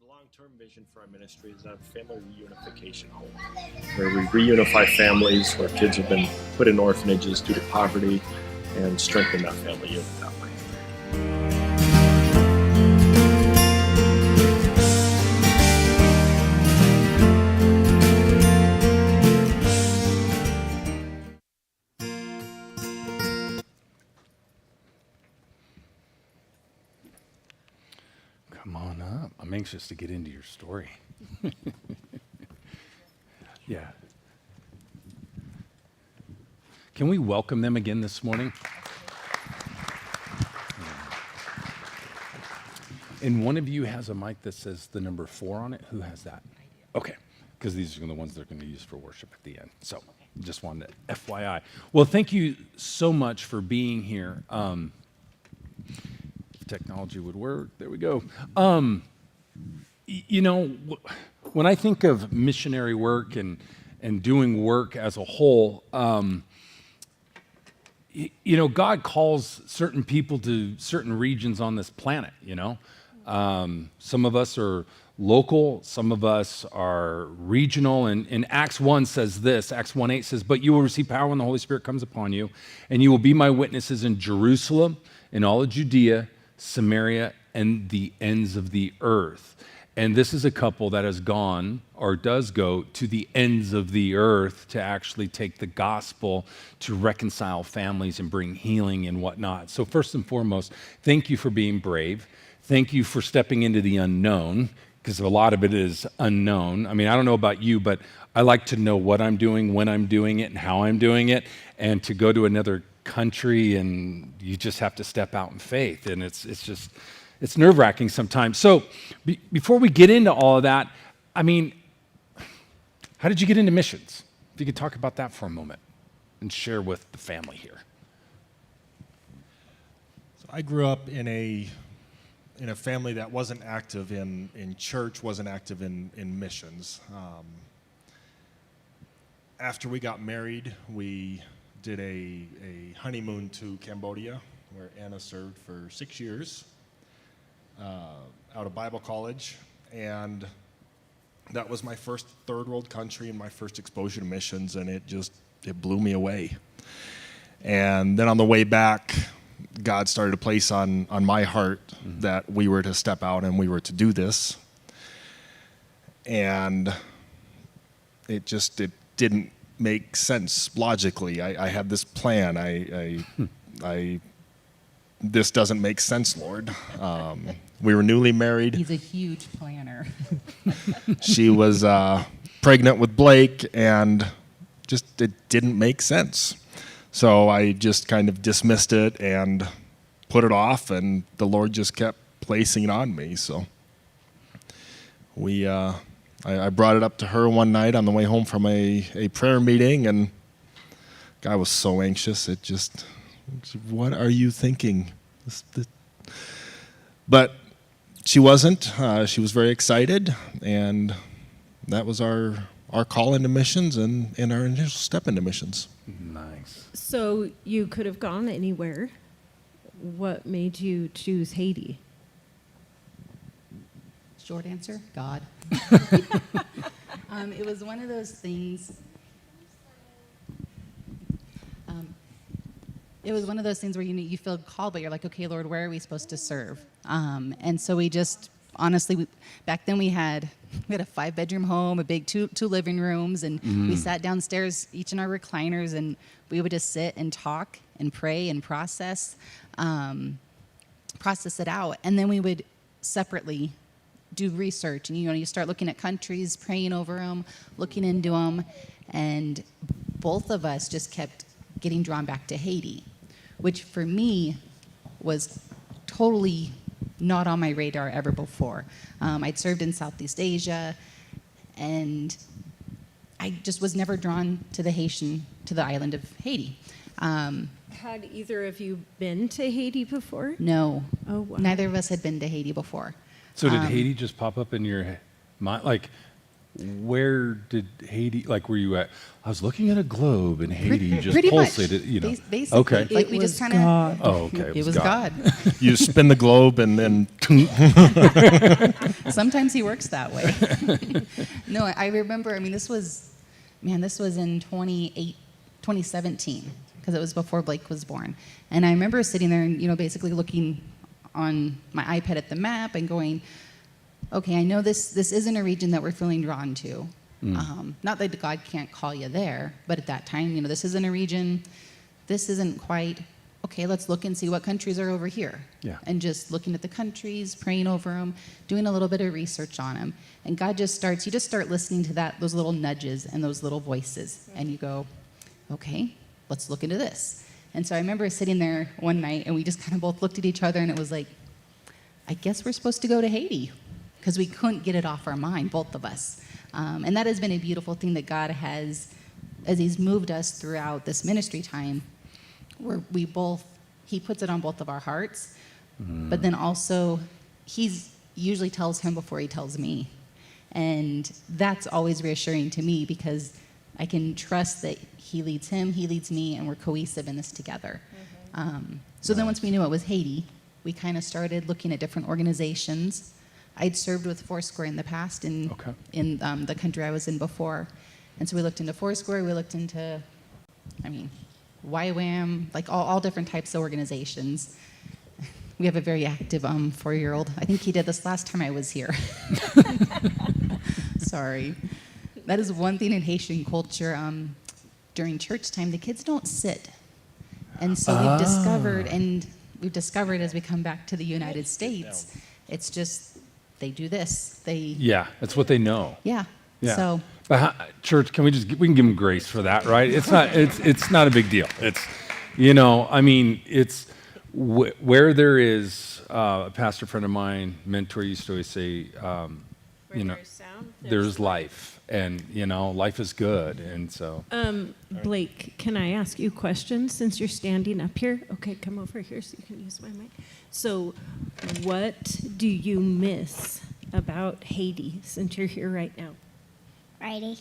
The long-term vision for our ministry is a family reunification home, where we reunify families where kids have been put in orphanages due to poverty and strengthen that family unit that way. Come on up. I'm anxious to get into your story. Yeah. Can we welcome them again this morning? And one of you has a mic that says the number 4 on it. Who has that? Okay, because these are the ones they're going to use for worship at the end. So just wanted to FYI. Well, thank you so much for being here. If technology would work, there we go. You know, when I think of missionary work and doing work as a whole, you know, God calls certain people to certain regions on this planet, you know. Some of us are local, some of us are regional, and Acts 1 says this, Acts 1:8 says, "But you will receive power when the Holy Spirit comes upon you, and you will be my witnesses in Jerusalem, in all of Judea, Samaria, and the ends of the earth." And this is a couple that has gone, or does go, to the ends of the earth to actually take the gospel to reconcile families and bring healing and whatnot. So first and foremost, thank you for being brave. Thank you for stepping into the unknown, because a lot of it is unknown. I mean, I don't know about you, but I like to know what I'm doing, when I'm doing it, and how I'm doing it. And to go to another country, and you just have to step out in faith. And it's nerve-wracking sometimes. So before we get into all of that, I mean, how did you get into missions? If you could talk about that for a moment and share with the family here. So I grew up in a family that wasn't active in church, wasn't active in missions. After we got married, we did a honeymoon to Cambodia, where Anna served for 6 years. Out of Bible college, and that was my first third world country and my first exposure to missions, and it blew me away. And then on the way back, God started to place on my heart that we were to step out and we were to do this. And it didn't make sense logically. I had this plan. This doesn't make sense, Lord. We were newly married. He's a huge planner. She was pregnant with Blake, and it didn't make sense. So I just kind of dismissed it and put it off, and the Lord just kept placing it on me. So I brought it up to her one night on the way home from a prayer meeting, and I was so anxious. What are you thinking? But she wasn't. She was very excited, and that was our call into missions and our initial step into missions. Nice. So you could have gone anywhere. What made you choose Haiti? Short answer, God. It was one of those things. It was one of those things where you feel called, but you're like, okay, Lord, where are we supposed to serve? And so we just, honestly, back then we had a 5-bedroom home, a big two living rooms, and we sat downstairs, each in our recliners, and we would just sit and talk and pray and process it out. And then we would separately do research, and you start looking at countries, praying over them, looking into them, and both of us just kept getting drawn back to Haiti, which for me was totally not on my radar ever before. I'd served in Southeast Asia, and I just was never drawn to the island of Haiti. Had either of you been to Haiti before? No. Oh, wow. Neither of us had been to Haiti before. So did Haiti just pop up in your mind? Like, where did Haiti, like were you at? I was looking at a globe and Haiti just Pretty much. pulsated, you know. Basically, Okay. like we just kind of. Oh, okay. It was God. You spin the globe and then Sometimes he works that way. No, I remember. I mean, this was in 2017, because it was before Blake was born. And I remember sitting there and basically looking on my iPad at the map and going, okay, I know this isn't a region that we're feeling drawn to. Not that God can't call you there, but at that time, this isn't a region. This isn't quite. Okay, let's look and see what countries are over here. Yeah. And just looking at the countries, praying over them, doing a little bit of research on them. And God you just start listening to those little nudges and those little voices. And you go, okay, let's look into this. And so I remember sitting there one night and we just kind of both looked at each other and it was like, I guess we're supposed to go to Haiti, because we couldn't get it off our mind, both of us. And that has been a beautiful thing that God has, as he's moved us throughout this ministry time, where he puts it on both of our hearts, but then also he's usually tells him before he tells me. And that's always reassuring to me, because I can trust that he leads him, he leads me, and we're cohesive in this together. So then once we knew it was Haiti, we kind of started looking at different organizations. I'd served with Foursquare in the past in the country I was in before. And so we looked into Foursquare, we looked into, YWAM, like all different types of organizations. We have a very active 4-year-old. I think he did this last time I was here. Sorry. That is one thing in Haitian culture. During church time, the kids don't sit. And so we've discovered as we come back to the United States, it's just, they do this. Yeah, that's what they know. Yeah. Yeah. So. But church, we can give them grace for that, right? It's not a big deal. It's, it's where there is a pastor friend of mine, mentor, used to always say, There's sound, there's life, and life is good, and so. Blake, can I ask you questions since you're standing up here? Okay, come over here so you can use my mic. So, what do you miss about Haiti since you're here right now? Riley.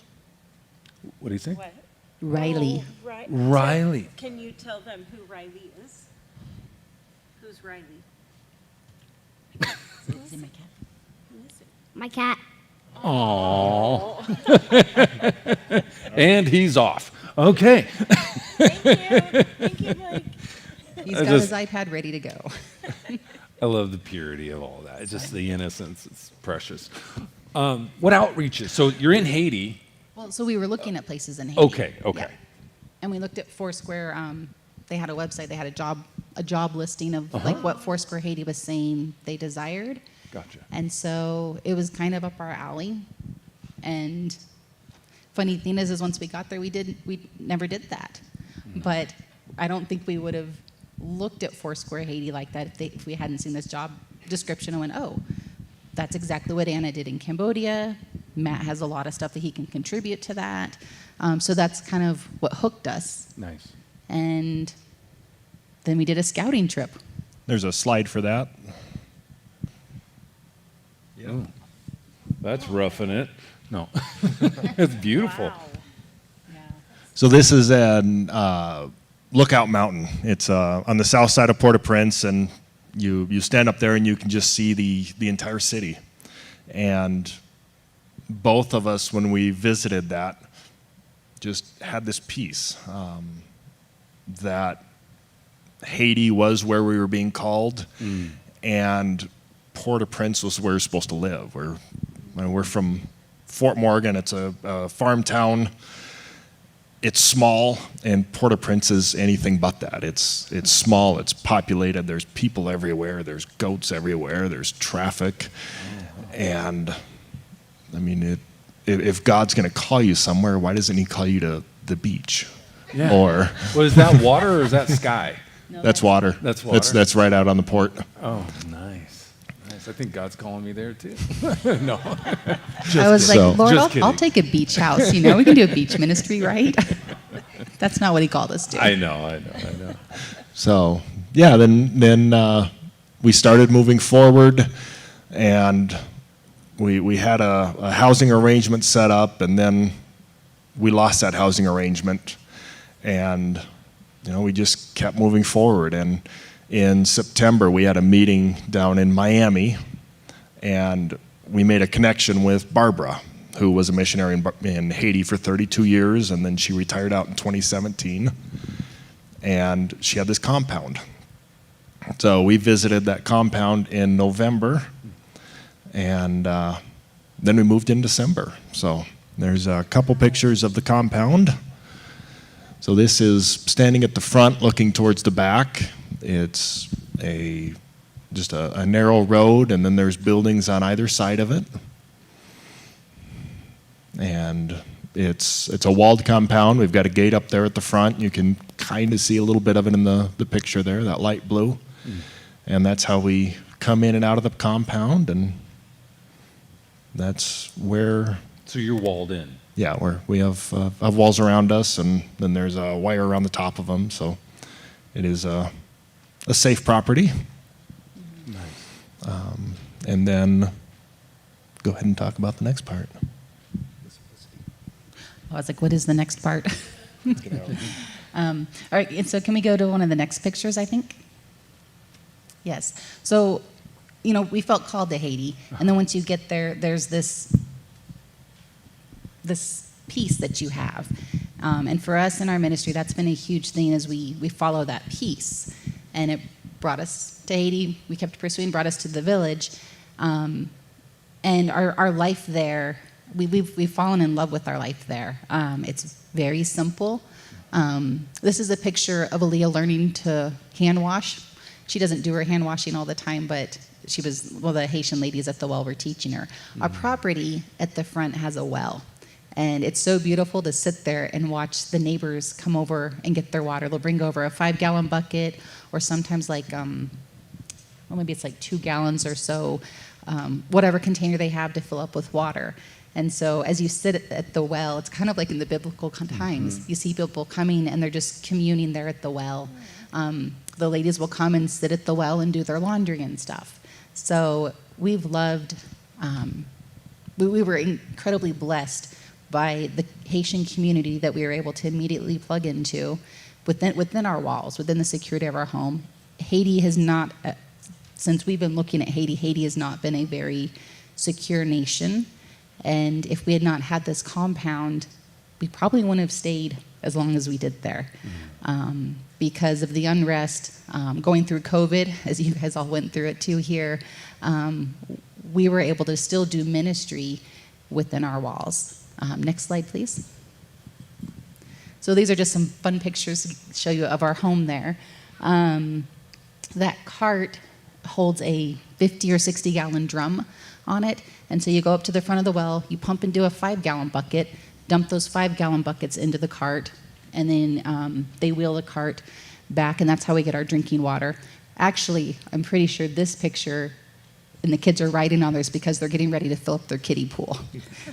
What do you say? What? Riley. Oh, Riley. Can you tell them who Riley is? Who's Riley? My cat. Aww. And he's off. Okay. Thank you, Blake. He's got his iPad ready to go. I love the purity of all that. It's just the innocence. It's precious. What outreaches? So you're in Haiti. Well, so we were looking at places in Haiti. Okay. Yeah. And we looked at Foursquare. They had a website. They had a job listing of like what Foursquare Haiti was saying they desired. Gotcha. And so it was kind of up our alley. And funny thing is once we got there, we never did that. But I don't think we would have looked at Foursquare Haiti like that if we hadn't seen this job description and went, oh, that's exactly what Anna did in Cambodia. Matt has a lot of stuff that he can contribute to that. So that's kind of what hooked us. Nice. And then we did a scouting trip. there's a slide for that. Yeah. Oh, that's roughing it. No. It's beautiful. Wow. So this is an Lookout Mountain. It's on the south side of Port-au-Prince, and you stand up there and you can just see the entire city. And both of us, when we visited that, just had this peace that Haiti was where we were being called, and Port-au-Prince was where we're supposed to live. We're from Fort Morgan. It's a farm town. It's small, and Port-au-Prince is anything but that. It's small, it's populated, there's people everywhere, there's goats everywhere, there's traffic. And, I mean, if God's going to call you somewhere, why doesn't he call you to the beach? Yeah. Or Well, is that water or is that sky? No, that's water. That's water. That's right out on the port. Oh, nice. Nice. I think God's calling me there too. No. I was like, So- Lord, Just I'll kidding. take a beach house. We can do a beach ministry, right? That's not what he called us to. I know. So, yeah, then we started moving forward, and we had a housing arrangement set up, and then we lost that housing arrangement, and we just kept moving forward. And in September, we had a meeting down in Miami, and we made a connection with Barbara, who was a missionary in Haiti for 32 years, and then she retired out in 2017, and she had this compound. So we visited that compound in November, and then we moved in December. So there's a couple pictures of the compound. So this is standing at the front looking towards the back. It's just a narrow road, and then there's buildings on either side of it. And it's a walled compound. We've got a gate up there at the front. You can kind of see a little bit of it in the picture there, that light blue. And that's how we come in and out of the compound, and that's where... So you're walled in. Yeah, we have walls around us, and then there's a wire around the top of them, so it is a safe property. Nice. And then go ahead and talk about the next part. I was like, what is the next part? All right, and so can we go to one of the next pictures, I think? Yes. So, we felt called to Haiti, and then once you get there, there's this peace that you have. And for us in our ministry, that's been a huge thing as we follow that peace. And it brought us to Haiti. We kept pursuing, brought us to the village. And our life there, we've fallen in love with our life there. It's very simple. This is a picture of Aaliyah learning to hand wash. She doesn't do her hand washing all the time, but she was, the Haitian ladies at the well were teaching her. Our property at the front has a well. And it's so beautiful to sit there and watch the neighbors come over and get their water. They'll bring over a 5-gallon bucket, or sometimes maybe it's like 2 gallons or so, whatever container they have to fill up with water. And so as you sit at the well, it's kind of like in the biblical times. You see people coming and they're just communing there at the well. The ladies will come and sit at the well and do their laundry and stuff. So we've loved, we were incredibly blessed by the Haitian community that we were able to immediately plug into within our walls, within the security of our home. Haiti has not, since we've been looking at Haiti has not been a very secure nation. And if we had not had this compound, we probably wouldn't have stayed as long as we did there. Because of the unrest, going through COVID, as you guys all went through it too here, we were able to still do ministry within our walls. Next slide, please. So these are just some fun pictures to show you of our home there. That cart holds a 50 or 60 gallon drum on it. And so you go up to the front of the well, you pump into a 5-gallon bucket, dump those 5-gallon buckets into the cart, and then they wheel the cart back, and that's how we get our drinking water. Actually, I'm pretty sure this picture, and the kids are riding on this because they're getting ready to fill up their kiddie pool.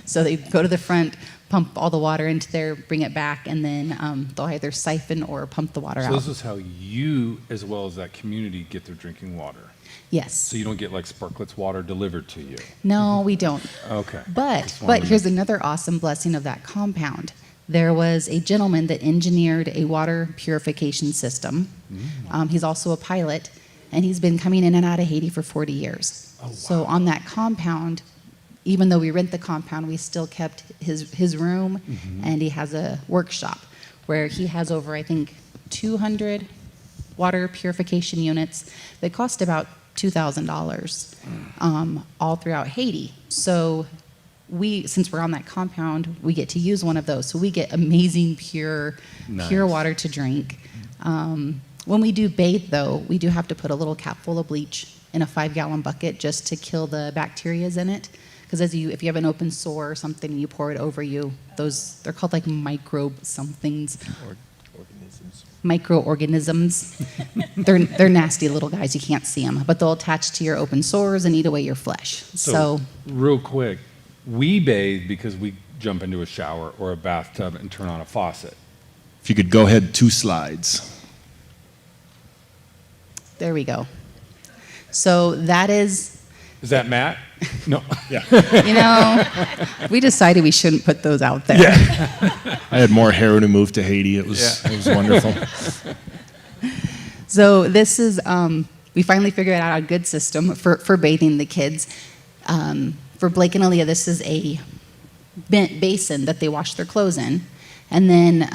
So they go to the front, pump all the water into there, bring it back, and then they'll either siphon or pump the water out. So this is how you, as well as that community, get their drinking water. Yes. So you don't get like Sparkletts water delivered to you. No, we don't. Okay. But here's another awesome blessing of that compound. There was a gentleman that engineered a water purification system. He's also a pilot, and he's been coming in and out of Haiti for 40 years. Oh, wow. So on that compound, even though we rent the compound, we still kept his room, and he has a workshop where he has over, I think, 200 water purification units that cost about $2,000 all throughout Haiti. So since we're on that compound, we get to use one of those. So we get amazing pure water to drink. When we do bathe, though, we do have to put a little cap full of bleach in a 5-gallon bucket just to kill the bacterias in it. Because if you have an open sore or something and you pour it over you, they're called like microorganisms. They're nasty little guys. You can't see them, but they'll attach to your open sores and eat away your flesh. So real quick, we bathe because we jump into a shower or a bathtub and turn on a faucet. If you could go ahead 2 slides. There we go. So that is... Is that Matt? No. Yeah. You know, we decided we shouldn't put those out there. I had more hair when we moved to Haiti. It was wonderful. So this is, we finally figured out a good system for bathing the kids. For Blake and Aaliyah, this is a basin that they wash their clothes in. And then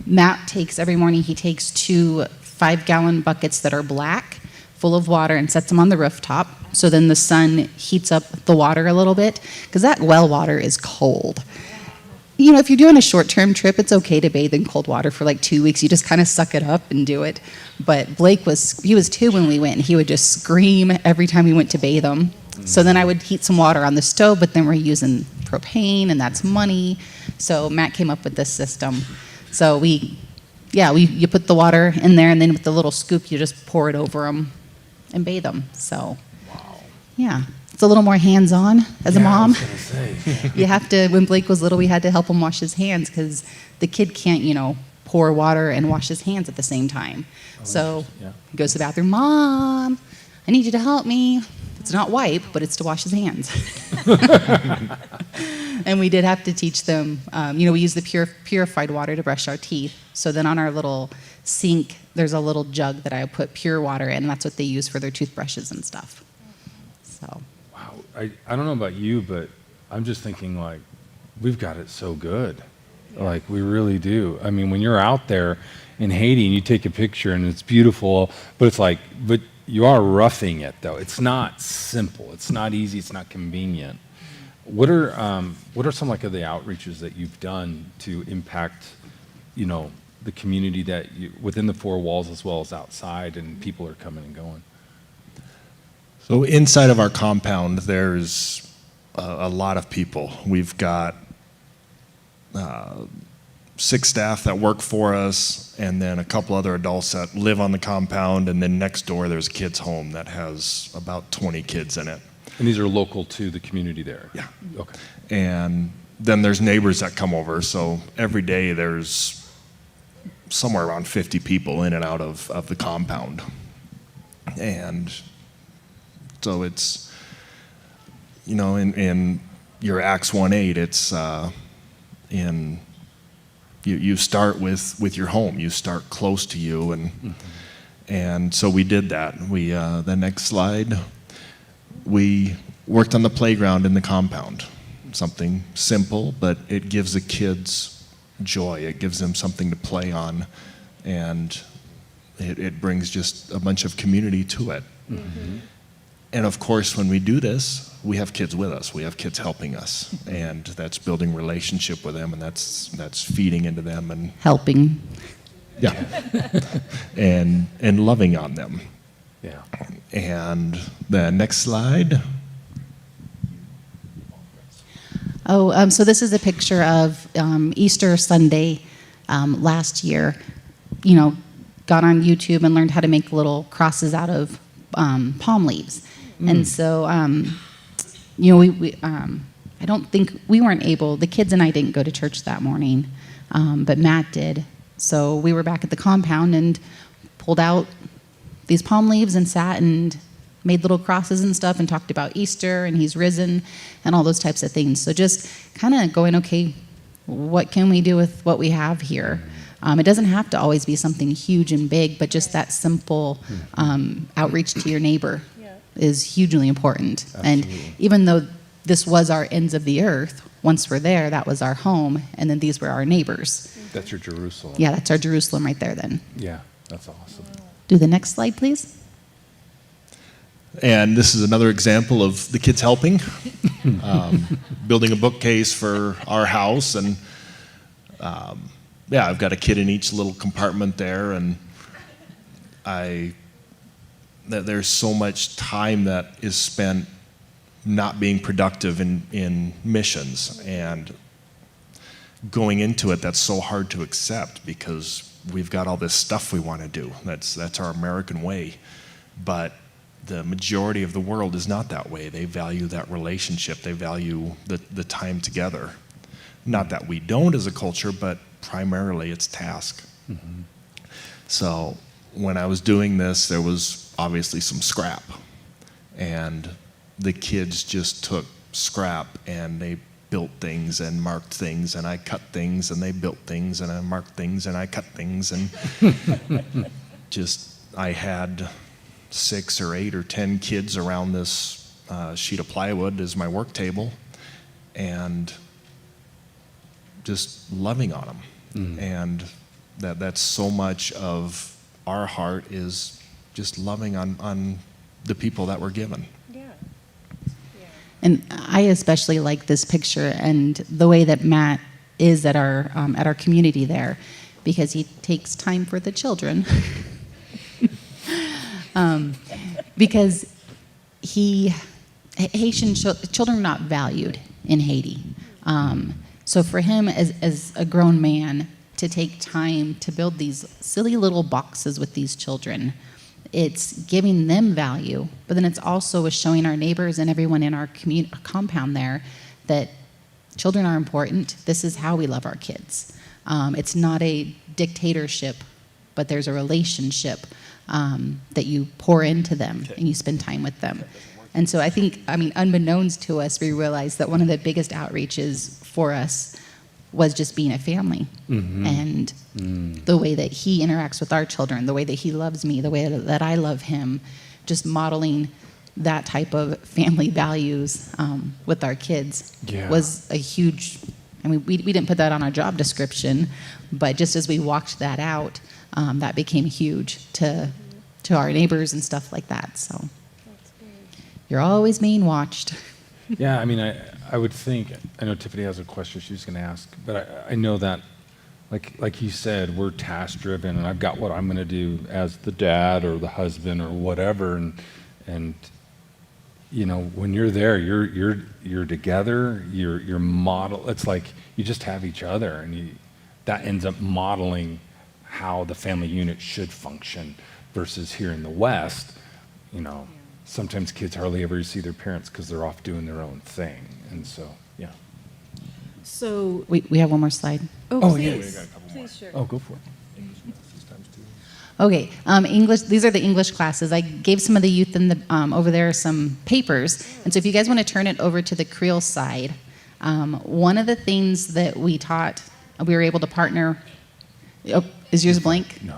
Matt takes, every morning he takes 2 5-gallon buckets that are black, full of water, and sets them on the rooftop. So then the sun heats up the water a little bit, because that well water is cold. You know, if you're doing a short-term trip, it's okay to bathe in cold water for like 2 weeks. You just kind of suck it up and do it. But Blake he was 2 when we went, and he would just scream every time we went to bathe him. So then I would heat some water on the stove, but then we're using propane, and that's money. So Matt came up with this system. So you put the water in there, and then with the little scoop, you just pour it over them and bathe them. So, yeah. It's a little more hands-on as a mom. I was gonna say. You have to, when Blake was little, we had to help him wash his hands because the kid can't, pour water and wash his hands at the same time. So he goes to the bathroom, Mom, I need you to help me. It's not wipe, but it's to wash his hands. And we did have to teach them, we use the purified water to brush our teeth. So then on our little sink, there's a little jug that I put pure water in, and that's what they use for their toothbrushes and stuff. So. Wow. I don't know about you, but I'm just thinking, like, we've got it so good. Like, we really do. I mean, when you're out there in Haiti and you take a picture and it's beautiful, but you are roughing it, though. It's not simple. It's not easy. It's not convenient. What are some of the outreaches that you've done to impact, the community within the 4 walls as well as outside, and people are coming and going? So inside of our compound, there's a lot of people. We've got 6 staff that work for us, and then a couple other adults that live on the compound, and then next door there's a kid's home that has about 20 kids in it. And these are local to the community there? Yeah. Okay. And then there's neighbors that come over, so every day there's somewhere around 50 people in and out of the compound. And so it's, in your Acts 1:8, it's you start with your home. You start close to you, and so we did that. The next slide, we worked on the playground in the compound. Something simple, but it gives the kids joy. It gives them something to play on, and it brings just a bunch of community to it. Mm-hmm. And of course, when we do this, we have kids with us. We have kids helping us, and that's building relationship with them, and that's feeding into them and Helping. yeah, and loving on them. Yeah. And the next slide. So this is a picture of Easter Sunday last year. Got on YouTube and learned how to make little crosses out of palm leaves. And so, I don't think we weren't able. The kids and I didn't go to church that morning, but Matt did. So we were back at the compound and pulled out these palm leaves and sat and made little crosses and stuff and talked about Easter and he's risen and all those types of things. So just kind of going, okay, what can we do with what we have here? It doesn't have to always be something huge and big, but just that simple outreach to your neighbor is hugely important. Absolutely. And even though this was our ends of the earth, once we're there, that was our home, and then these were our neighbors. That's your Jerusalem. Yeah, that's our Jerusalem right there then. Yeah, that's awesome. Do the next slide, please. And this is another example of the kids helping, building a bookcase for our house. And I've got a kid in each little compartment there. And there's so much time that is spent not being productive in missions. And going into it, that's so hard to accept because we've got all this stuff we want to do. That's our American way. But the majority of the world is not that way. They value that relationship. They value the time together. Not that we don't as a culture, but primarily it's task. Mm-hmm. So when I was doing this, there was obviously some scrap. And the kids just took scrap and they built things and marked things, and I cut things and they built things and I marked things and I cut things, and I had 6 or 8 or 10 kids around this sheet of plywood as my work table, and just loving on them. And that's so much of our heart, is just loving on the people that we're given. And I especially like this picture and the way that Matt is at our community there, because he takes time for the children. Because Haitian children are not valued in Haiti. So for him, as a grown man, to take time to build these silly little boxes with these children, it's giving them value, but then it's also showing our neighbors and everyone in our compound there that children are important. This is how we love our kids. It's not a dictatorship, but there's a relationship that you pour into them and you spend time with them. And so I think, unbeknownst to us, we realized that one of the biggest outreaches for us was just being a family. And the way that he interacts with our children, the way that he loves me, the way that I love him, just modeling that type of family values with our kids was a huge, we didn't put that on our job description, but just as we walked that out, that became huge to our neighbors and stuff like that. So you're always being watched. Yeah, I would think, I know Tiffany has a question she was going to ask, but I know that, like you said, we're task-driven, and I've got what I'm going to do as the dad or the husband or whatever, and when you're there, you're together, you're model. It's like you just have each other, and that ends up modeling how the family unit should function. Versus here in the West, sometimes kids hardly ever see their parents because they're off doing their own thing. And so, yeah. So We have one more slide. please. Yeah, we got a couple Please, more. sure. Go for it. Okay, English. These are the English classes. I gave some of the youth in the over there some papers, and so if you guys want to turn it over to the Creole side, one of the things that we taught, we were able to partner. Oh, is yours blank? No,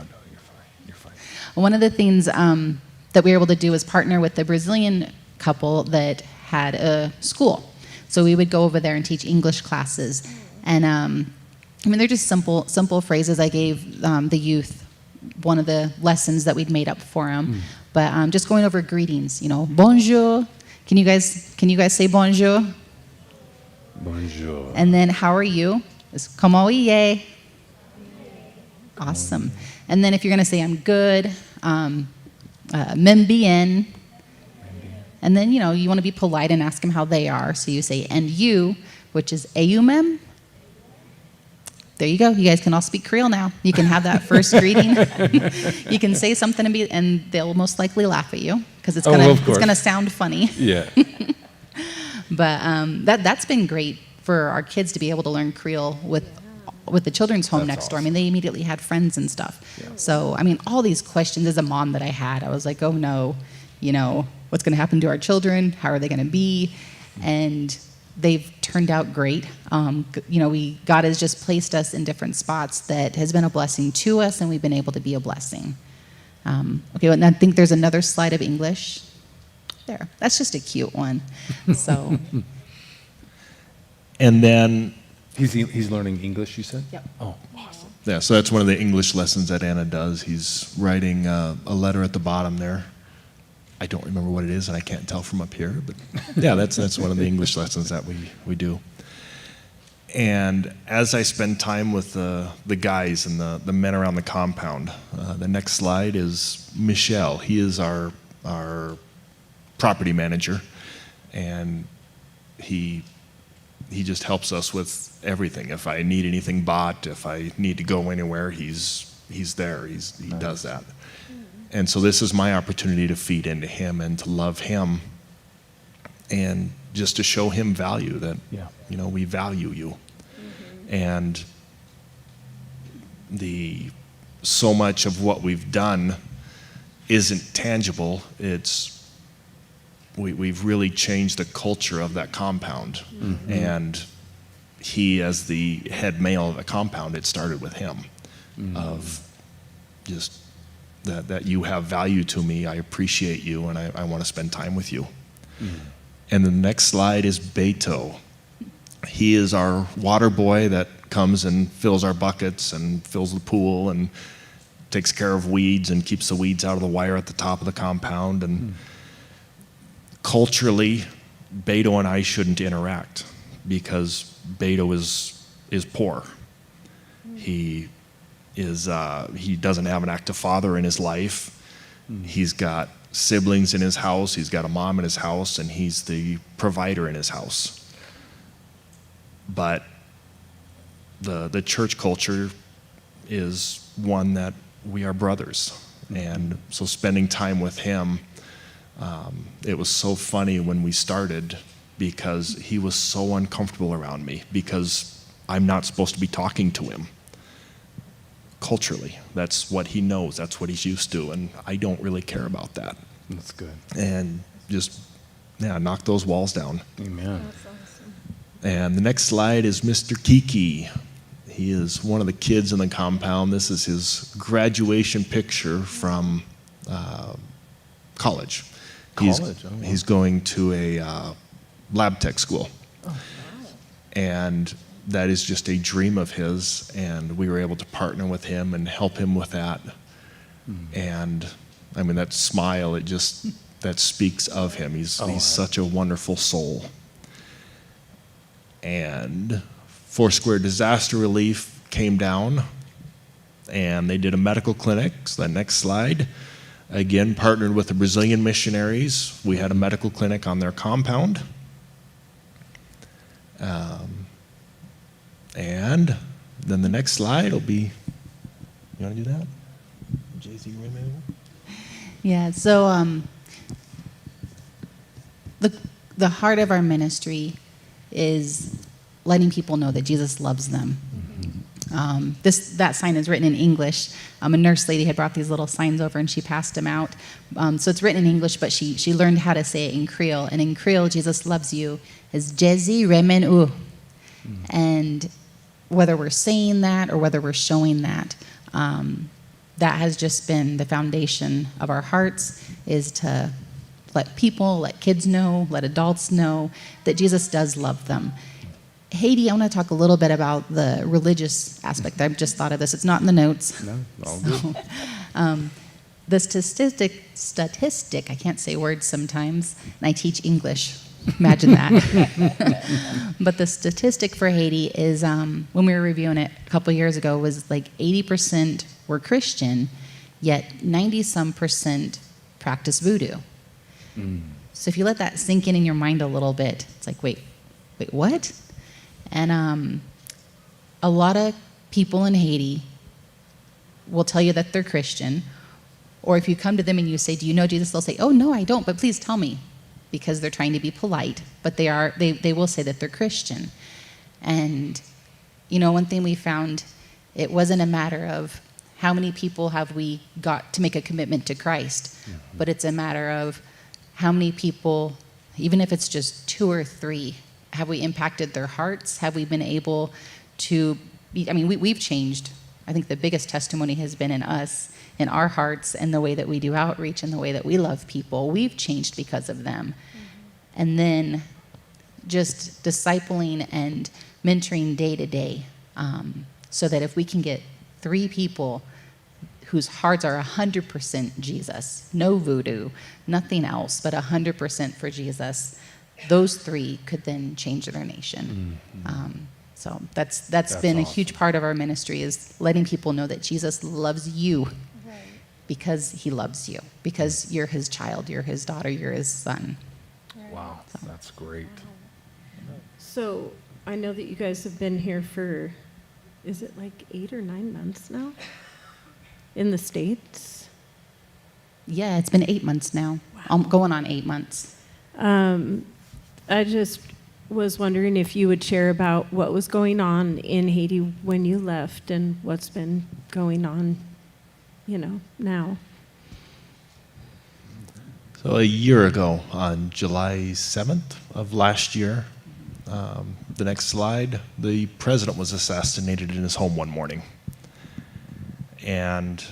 you're fine. One of the things that we were able to do is partner with the Brazilian couple that had a school. So we would go over there and teach English classes, and they're just simple phrases. I gave the youth one of the lessons that we'd made up for them, but just going over greetings. Bonjour. Can you guys say bonjour? Bonjour. And then how are you? It's comment est. Awesome. And then if you're going to say I'm good, même bien. And then, you want to be polite and ask them how they are. So you say, and you, which is eu même. There you go. You guys can all speak Creole now. You can have that first greeting. You can say something and they'll most likely laugh at you because it's gonna sound funny. Yeah. But that's been great for our kids to be able to learn Creole with the children's home next door. Awesome. They immediately had friends and stuff. Yeah. So all these questions as a mom that I had, I was like, oh no, what's going to happen to our children? How are they going to be? And they've turned out great. God has just placed us in different spots that has been a blessing to us, and we've been able to be a blessing. Okay, and I think there's another slide of English. There, that's just a cute one. So. And then, He's learning English, you said? Yep. Oh, awesome. yeah, so that's one of the English lessons that Anna does. He's writing a letter at the bottom there. I don't remember what it is, and I can't tell from up here, but yeah, that's one of the English lessons that we do. And as I spend time with the guys and the men around the compound, the next slide is Michel. He is our property manager, and he just helps us with everything. If I need anything bought, if I need to go anywhere, he's there. He does that. And so this is my opportunity to feed into him and to love him and just to show him value that, we value you. And so much of what we've done isn't tangible. It's we've really changed the culture of that compound. And he, as the head male of the compound, it started with him, of just that you have value to me, I appreciate you, and I want to spend time with you. And the next slide is Beto. He is our water boy that comes and fills our buckets and fills the pool and takes care of weeds and keeps the weeds out of the wire at the top of the compound. And culturally, Beto and I shouldn't interact because Beto is poor. He doesn't have an active father in his life. He's got siblings in his house. He's got a mom in his house, and he's the provider in his house. But the church culture is one that we are brothers. And so spending time with him, it was so funny when we started because he was so uncomfortable around me because I'm not supposed to be talking to him. Culturally, that's what he knows, that's what he's used to, and I don't really care about that. That's good. And just, knock those walls down. Amen. That's awesome. And the next slide is Mr. Kiki. He is one of the kids in the compound. This is his graduation picture from college. He's going to a lab tech school. Oh, wow. And that is just a dream of his, and we were able to partner with him and help him with that. And I mean, that smile, that speaks of him. He's such a wonderful soul. And Foursquare Disaster Relief came down, and they did a medical clinic. So that next slide, again, partnered with the Brazilian missionaries. We had a medical clinic on their compound. And then the next slide will be, you want to do that? Jay-Z Raymond? Yeah, so the heart of our ministry is letting people know that Jesus loves them. That sign is written in English. A nurse lady had brought these little signs over and she passed them out. So it's written in English, but she learned how to say it in Creole. And in Creole, Jesus loves you is Jezi Remen U. And whether we're saying that or whether we're showing that, that has just been the foundation of our hearts, is to let people, let kids know, let adults know that Jesus does love them. Haiti, I want to talk a little bit about the religious aspect. I've just thought of this. It's not in the notes. No, all good. The statistic, I can't say words sometimes, and I teach English. Imagine that. But the statistic for Haiti is, when we were reviewing it a couple years ago, was like 80% were Christian, yet 90-some% practice voodoo. So if you let that sink in your mind a little bit, it's like, wait, what? And a lot of people in Haiti will tell you that they're Christian, or if you come to them and you say, do you know Jesus? They'll say, oh, no, I don't, but please tell me, because they're trying to be polite, but they will say that they're Christian. And, one thing we found, it wasn't a matter of how many people have we got to make a commitment to Christ, but it's a matter of how many people, even if it's just 2 or 3, have we impacted their hearts? Have we been able to we've changed. I think the biggest testimony has been in us, in our hearts, and the way that we do outreach and the way that we love people. We've changed because of them. And then just discipling and mentoring day to day, so that if we can get 3 people whose hearts are 100% Jesus, no voodoo, nothing else, but 100% for Jesus, those 3 could then change their nation. So that's been awesome. A huge part of our ministry, is letting people know that Jesus loves you, because he loves you, because you're his child, you're his daughter, you're his son. Wow, that's great. So I know that you guys have been here for, is it like 8 or 9 months now? In the States? Yeah, it's been 8 months now. Wow. I'm going on 8 months. I just was wondering if you would share about what was going on in Haiti when you left and what's been going on, now. So a year ago, on July 7th of last year, the next slide, the president was assassinated in his home one morning. And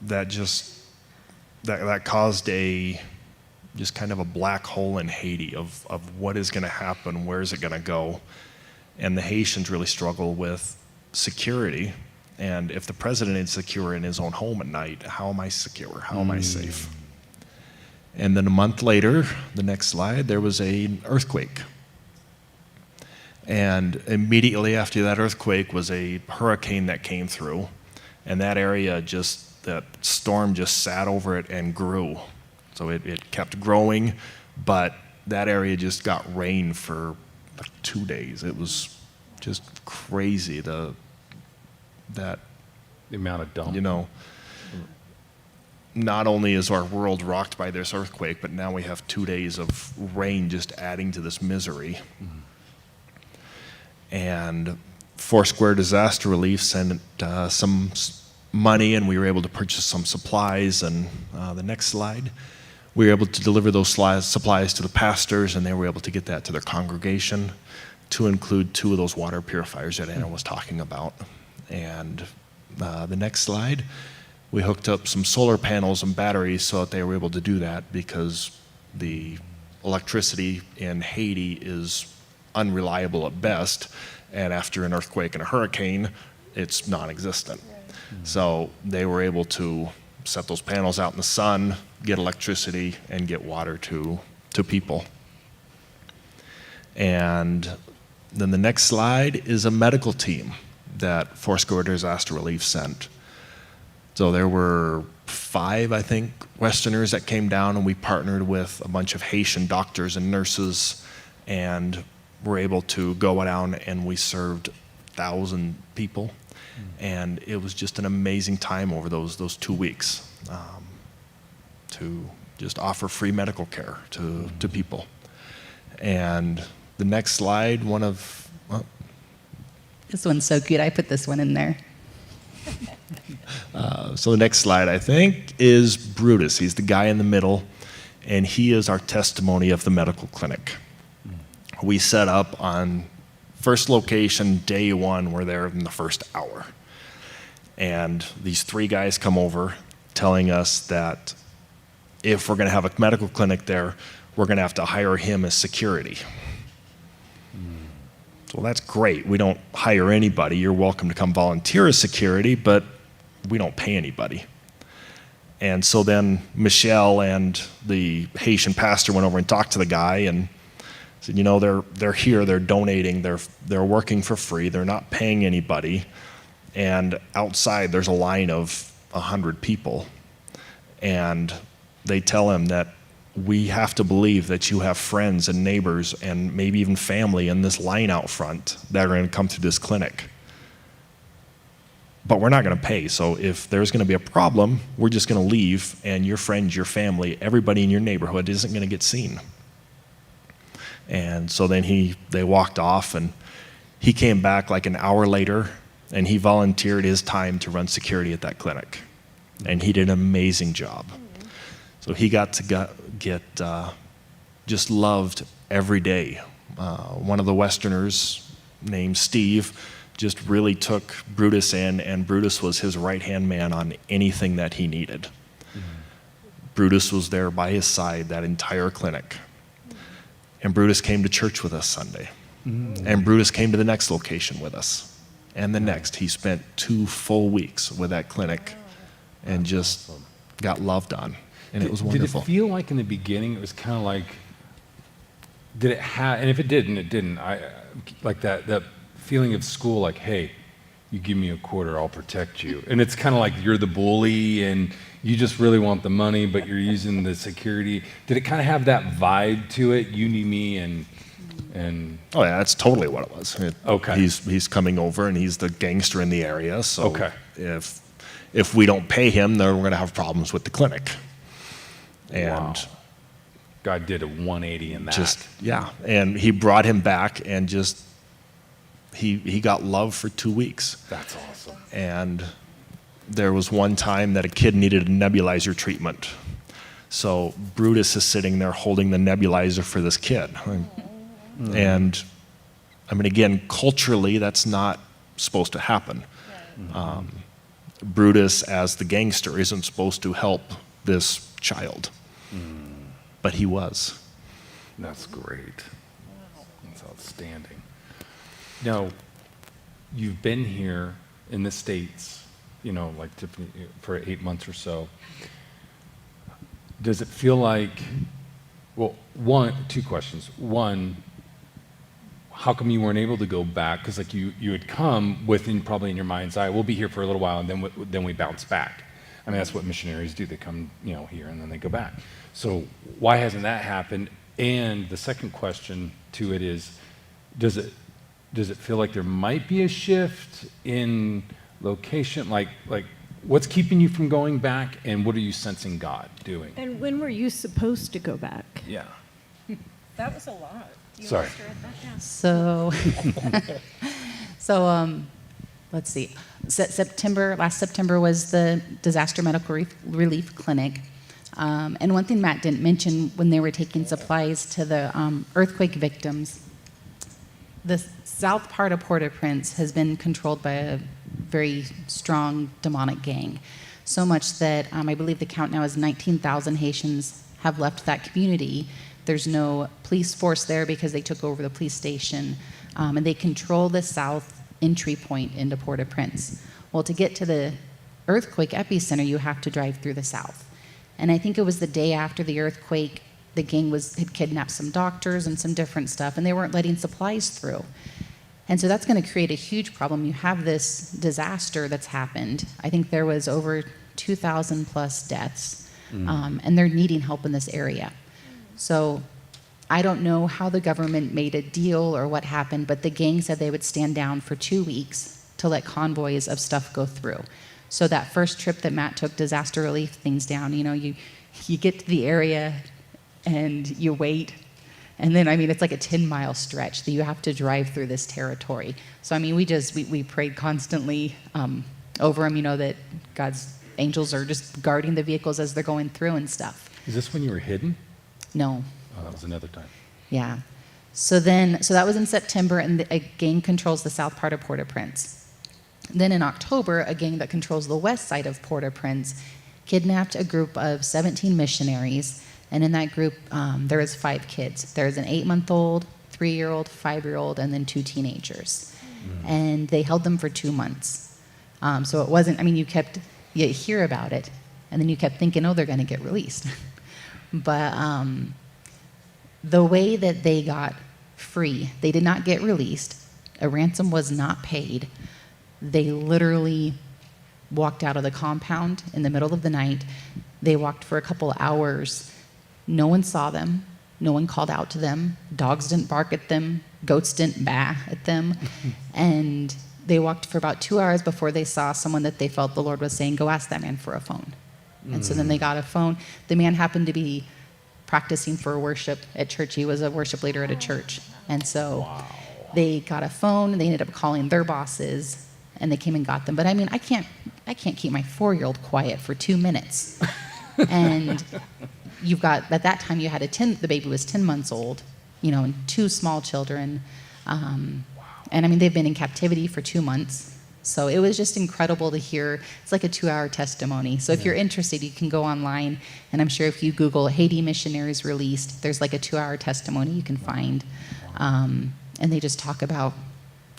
that caused just kind of a black hole in Haiti of what is going to happen, where is it going to go. And the Haitians really struggle with security. And if the president is secure in his own home at night, how am I secure? How am I safe? And then a month later, the next slide, there was an earthquake. And immediately after that earthquake was a hurricane that came through. And that area that storm just sat over it and grew. So it kept growing, but that area just got rain for like 2 days. It was just crazy, the amount of dump. Not only is our world rocked by this earthquake, but now we have 2 days of rain just adding to this misery. And Foursquare Disaster Relief sent some money, and we were able to purchase some supplies. And the next slide, we were able to deliver those supplies to the pastors, and they were able to get that to their congregation, to include 2 of those water purifiers that Anna was talking about. And the next slide, we hooked up some solar panels and batteries so that they were able to do that, because the electricity in Haiti is unreliable at best, and after an earthquake and a hurricane, it's non-existent. So they were able to set those panels out in the sun, get electricity, and get water to people. And then the next slide is a medical team that Foursquare Disaster Relief sent. So there were 5, I think, Westerners that came down, and we partnered with a bunch of Haitian doctors and nurses, and were able to go down, and we served 1,000 people. And it was just an amazing time over those 2 weeks to just offer free medical care to people. And the next slide, This one's so cute. I put this one in there. So the next slide, I think, is Brutus. He's the guy in the middle, and he is our testimony of the medical clinic. We set up on first location, day 1, we're there in the first hour. And these 3 guys come over telling us that if we're going to have a medical clinic there, we're going to have to hire him as security. So that's great. We don't hire anybody. You're welcome to come volunteer as security, but we don't pay anybody. And so then Michelle and the Haitian pastor went over and talked to the guy and said, they're here, they're donating, they're working for free, they're not paying anybody. And outside there's a line of 100 people. And they tell him that we have to believe that you have friends and neighbors and maybe even family in this line out front that are going to come through this clinic. But we're not going to pay, so if there's going to be a problem, we're just going to leave, and your friends, your family, everybody in your neighborhood isn't going to get seen. And so then they walked off, and he came back like an hour later, and he volunteered his time to run security at that clinic. And he did an amazing job. So he got to get just loved every day. One of the Westerners named Steve just really took Brutus in, and Brutus was his right-hand man on anything that he needed. Brutus was there by his side that entire clinic. And Brutus came to church with us Sunday. And Brutus came to the next location with us. And the next. He spent 2 full weeks with that clinic and just got loved on. And it was wonderful. Did it feel like in the beginning it was kind of like, did it have, and if it didn't, it didn't. Like that feeling of school, like, hey, you give me a quarter, I'll protect you. And it's kind of like you're the bully and you just really want the money, but you're using the security. Did it kind of have that vibe to it? You need me and Oh yeah, that's totally what it was. Okay. He's coming over and he's the gangster in the area. So okay. if we don't pay him, then we're going to have problems with the clinic. And wow. God did a 180 in that. And he brought him back and just he got love for 2 weeks. That's awesome. And there was one time that a kid needed a nebulizer treatment. So Brutus is sitting there holding the nebulizer for this kid. And I mean, again, culturally, that's not supposed to happen. Brutus, as the gangster, isn't supposed to help this child, but he was. That's great. That's outstanding. Now, you've been here in the States, like Tiffany, for 8 months or so. Does it feel like, well, two questions. One, how come you weren't able to go back? Because like you had come within probably in your mind's eye, we'll be here for a little while and then we bounce back. I mean, that's what missionaries do. They come, here and then they go back. So why hasn't that happened? And the second question to it is, does it feel like there might be a shift in location? Like what's keeping you from going back, and what are you sensing God doing? And when were you supposed to go back? Yeah. That was a lot. You Sorry. must write that down. So, let's see. Last September was the Disaster Medical Relief Clinic. And one thing Matt didn't mention when they were taking supplies to the earthquake victims, the south part of Port-au-Prince has been controlled by a very strong demonic gang. So much that I believe the count now is 19,000 Haitians have left that community. There's no police force there because they took over the police station. And they control the south entry point into Port-au-Prince. Well, to get to the earthquake epicenter, you have to drive through the south. And I think it was the day after the earthquake, the gang had kidnapped some doctors and some different stuff, and they weren't letting supplies through. And so that's going to create a huge problem. You have this disaster that's happened. I think there was over 2,000 plus deaths, and they're needing help in this area. So I don't know how the government made a deal or what happened, but the gang said they would stand down for 2 weeks to let convoys of stuff go through. So that first trip that Matt took, disaster relief things down, you get to the area and you wait. And then, it's like a 10-mile stretch that you have to drive through this territory. So, we prayed constantly over them, that God's angels are just guarding the vehicles as they're going through and stuff. Is this when you were hidden? No. Oh, that was another time. Yeah. So that was in September, and a gang controls the south part of Port-au-Prince. Then in October, a gang that controls the west side of Port-au-Prince kidnapped a group of 17 missionaries, and in that group, there was 5 kids. There was an 8-month-old, 3-year-old, 5-year-old, and then 2 teenagers. And they held them for 2 months. So it wasn't, you hear about it, and then you kept thinking, oh, they're going to get released. But the way that they got free, they did not get released. A ransom was not paid. They literally walked out of the compound in the middle of the night. They walked for a couple hours. No one saw them. No one called out to them. Dogs didn't bark at them. Goats didn't baa at them. And they walked for about 2 hours before they saw someone that they felt the Lord was saying, go ask that man for a phone. And so then they got a phone. The man happened to be practicing for worship at church. He was a worship leader at a church. And so they got a phone, and they ended up calling their bosses, and they came and got them. But I can't keep my 4-year-old quiet for 2 minutes. And you've got, at that time, you had the baby was 10 months old, and 2 small children. And they've been in captivity for 2 months. So it was just incredible to hear. It's like a 2-hour testimony. So if you're interested, you can go online, and I'm sure if you Google Haiti missionaries released, there's like a 2-hour testimony you can find. And they just talk about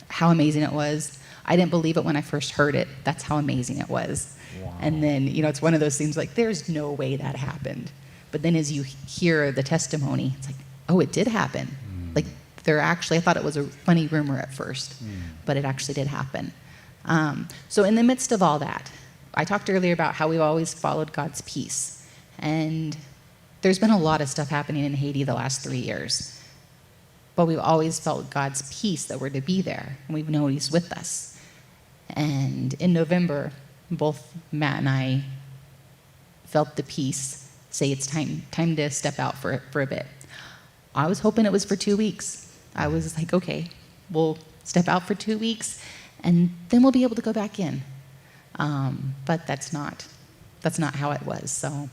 how amazing it was. I didn't believe it when I first heard it. That's how amazing it was. Wow. And then, it's one of those things like, there's no way that happened. But then as you hear the testimony, it's like, oh, it did happen. Like, I thought it was a funny rumor at first, but it actually did happen. So in the midst of all that, I talked earlier about how we've always followed God's peace. And there's been a lot of stuff happening in Haiti the last 3 years. But we've always felt God's peace that we're to be there, and we've known He's with us. And in November, both Matt and I felt the peace say it's time to step out for a bit. I was hoping it was for 2 weeks. I was like, okay, we'll step out for 2 weeks, and then we'll be able to go back in. But that's not how it was. So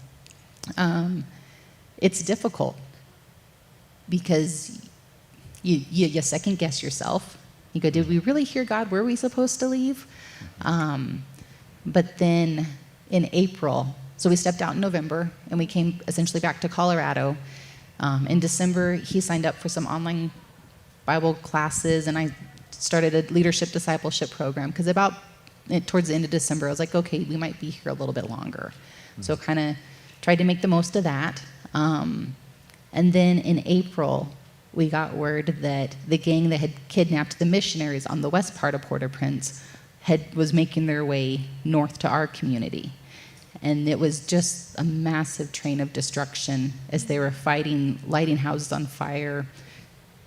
It's difficult because you second guess yourself. You go, did we really hear God? Were we supposed to leave? But then in April, so we stepped out in November and we came essentially back to Colorado. In December, he signed up for some online Bible classes, and I started a leadership discipleship program because towards the end of December, I was like, okay, we might be here a little bit longer. So kind of tried to make the most of that. And then in April, we got word that the gang that had kidnapped the missionaries on the west part of Port-au-Prince was making their way north to our community. And it was just a massive train of destruction as they were fighting, lighting houses on fire,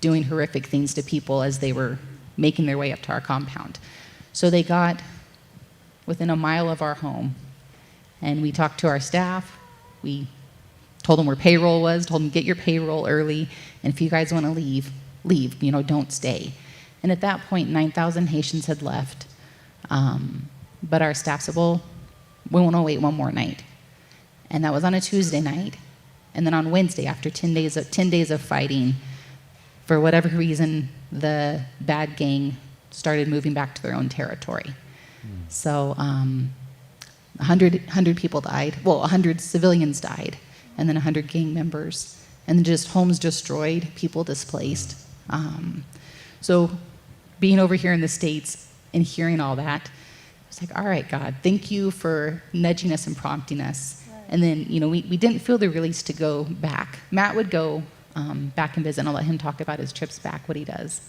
doing horrific things to people as they were making their way up to our compound. So they got within a mile of our home, and we talked to our staff. We told them where payroll was, told them get your payroll early, and if you guys want to leave, don't stay. And at that point, 9,000 Haitians had left. But our staff said, well, we want to wait one more night. And that was on a Tuesday night. And then on Wednesday, after 10 days of fighting, for whatever reason, the bad gang started moving back to their own territory. So 100 people died. Well, 100 civilians died, and then 100 gang members. And then just homes destroyed, people displaced. So being over here in the States and hearing all that, it's like, all right, God, thank you for nudging us and prompting us. Right. And then, we didn't feel the release to go back. Matt would go back and visit, and I'll let him talk about his trips back, what he does.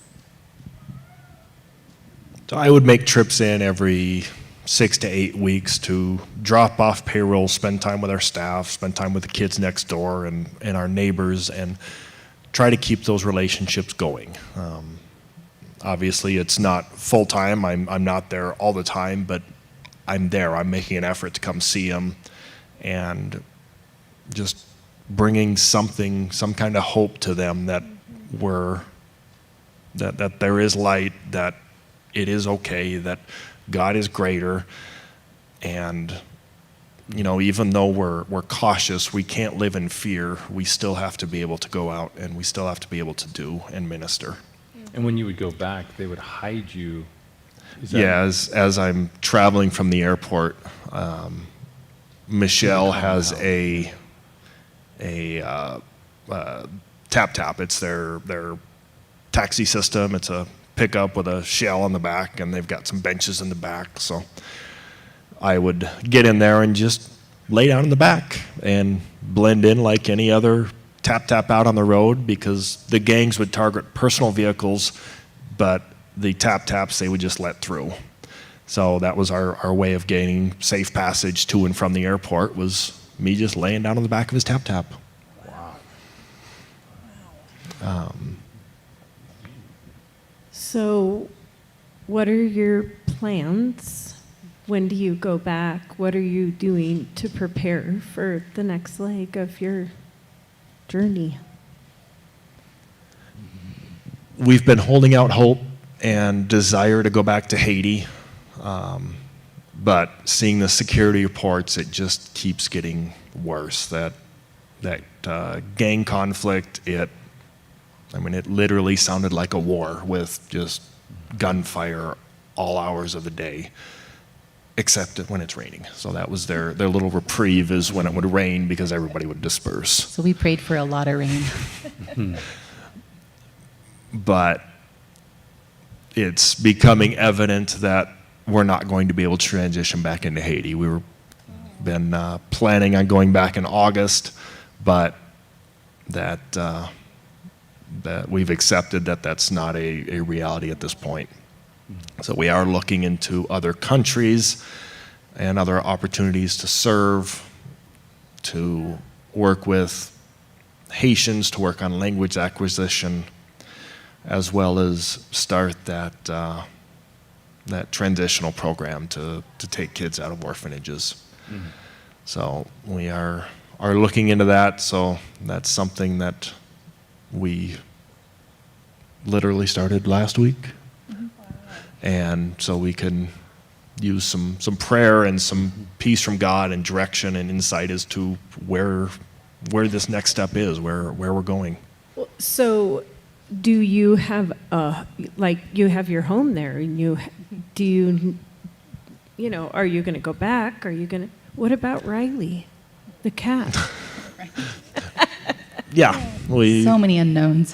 So I would make trips in every 6 to 8 weeks to drop off payroll, spend time with our staff, spend time with the kids next door and our neighbors, and try to keep those relationships going. Obviously, it's not full-time. I'm not there all the time, but I'm there. I'm making an effort to come see them and just bringing some kind of hope to them that that there is light, that it is okay, that God is greater, and even though we're cautious, we can't live in fear. We still have to be able to go out, and we still have to be able to do and minister. And when you would go back, they would hide you. Yeah, as I'm traveling from the airport, Michelle has a tap. It's their taxi system. It's a pickup with a shell on the back, and they've got some benches in the back. So I would get in there and just lay down in the back and blend in like any other tap out on the road, because the gangs would target personal vehicles, but the taps they would just let through. So that was our way of gaining safe passage to and from the airport, was me just laying down on the back of his tap. Wow. So what are your plans? When do you go back? What are you doing to prepare for the next leg of your journey? We've been holding out hope and desire to go back to Haiti, but seeing the security reports, it just keeps getting worse. That gang conflict, it literally sounded like a war with just gunfire all hours of the day, except when it's raining. So that was their little reprieve, is when it would rain, because everybody would disperse. So we prayed for a lot of rain. But it's becoming evident that we're not going to be able to transition back into Haiti. We were been planning on going back in August, but that we've accepted that that's not a reality at this point. So we are looking into other countries and other opportunities to serve, to work with Haitians, to work on language acquisition, as well as start that transitional program to take kids out of orphanages. Mm-hmm. So we are looking into that. So that's something that we literally started last week. Mm-hmm. And so we can use some prayer and some peace from God and direction and insight as to where this next step is, where we're going. So, do you have you have your home there, and are you going to go back? What about Riley, the cat? Yeah, So many unknowns.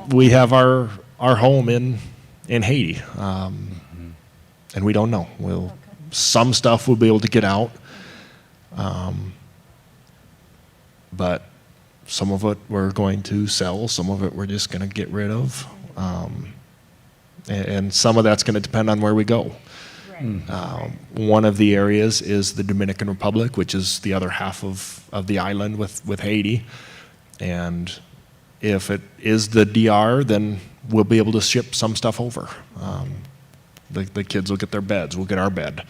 we have our home in Haiti, and we don't know. Some stuff we'll be able to get out, but some of it we're going to sell. Some of it we're just going to get rid of, and some of that's going to depend on where we go. One of the areas is the Dominican Republic, which is the other half of the island with Haiti. And if it is the DR, then we'll be able to ship some stuff over. The kids will get their beds. We'll get our bed.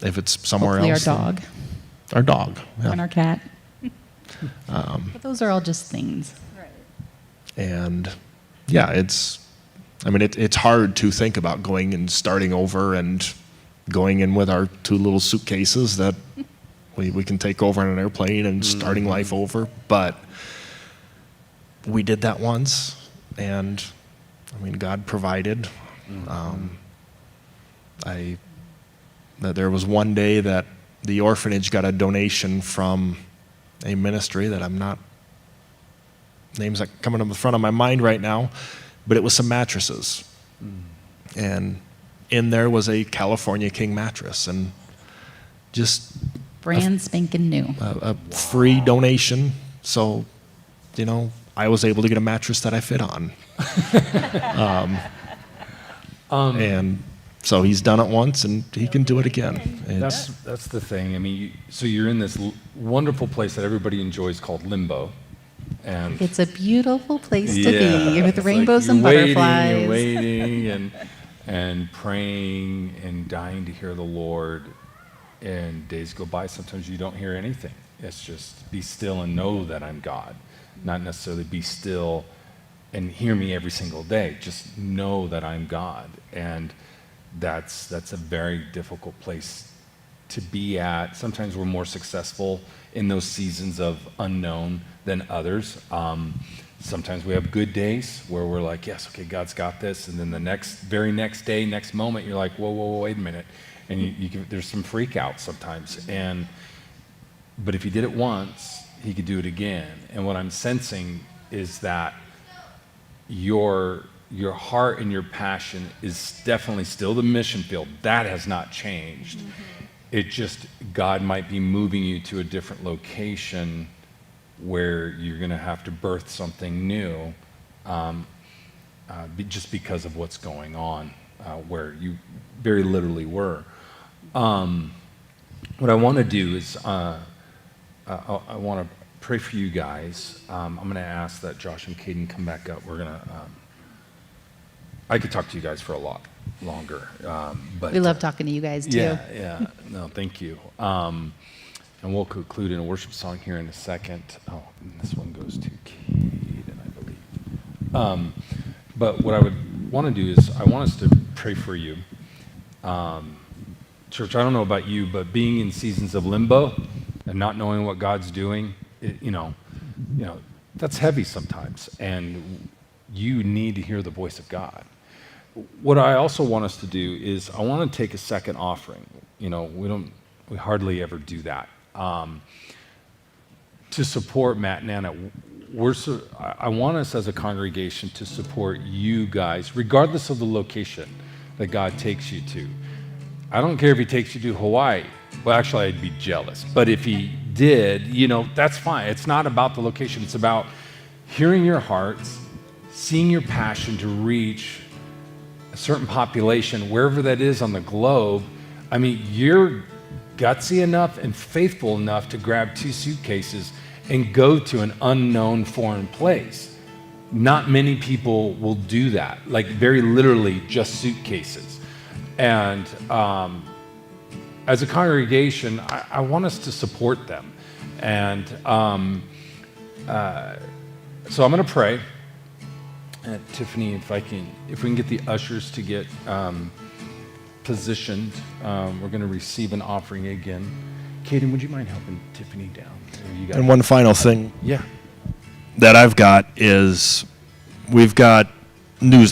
If it's somewhere Hopefully else. our dog Our dog. Yeah. and our cat. But those are all just things. And yeah, it's hard to think about going and starting over and going in with our 2 little suitcases that we can take over on an airplane and starting life over. But we did that once, and God provided. There was one day that the orphanage got a donation from a ministry that names that coming up in front of my mind right now, but it was some mattresses. And in there was a California King mattress, and just Brand spanking new. a free donation. So, I was able to get a mattress that I fit on. And so he's done it once, and he can do it again. That's the thing. So you're in this wonderful place that everybody enjoys called Limbo, and It's a beautiful place to be with it's rainbows like and you're butterflies. waiting and praying and dying to hear the Lord. And days go by, sometimes you don't hear anything. It's just be still and know that I'm God. Not necessarily be still and hear me every single day. Just know that I'm God. And that's a very difficult place to be at. Sometimes we're more successful in those seasons of unknown than others. Sometimes we have good days where we're like, yes, okay, God's got this. And then the very next day, next moment, you're like, whoa, wait a minute. And there's some freak out sometimes. But if he did it once, he could do it again. And what I'm sensing is that your heart and your passion is definitely still the mission field. That has not changed. It just, God might be moving you to a different location where you're going to have to birth something new, just because of what's going on, where you very literally were. What I want to do is I want to pray for you guys. I'm going to ask that Josh and Caden come back up. We're going to. I could talk to you guys for a lot longer, but We love talking to you guys too. yeah. No, thank you. And we'll conclude in a worship song here in a second. Oh, and this one goes to Caden, I believe. But what I would want to do is I want us to pray for you. Church, I don't know about you, but being in seasons of limbo and not knowing what God's doing, that's heavy sometimes, and you need to hear the voice of God. What I also want us to do is I want to take a second offering. We hardly ever do that. To support Matt and Anna, I want us as a congregation to support you guys, regardless of the location that God takes you to. I don't care if he takes you to Hawaii. Well, actually, I'd be jealous. But if he did, that's fine. It's not about the location. It's about hearing your hearts, seeing your passion to reach a certain population, wherever that is on the globe. You're gutsy enough and faithful enough to grab 2 suitcases and go to an unknown foreign place. Not many people will do that, like very literally just suitcases. And as a congregation, I want us to support them. And so I'm going to pray. Tiffany, if we can get the ushers to get positioned. We're going to receive an offering again. Kaden, would you mind helping Tiffany down? You got And one final thing yeah. that I've got is we've got newsletters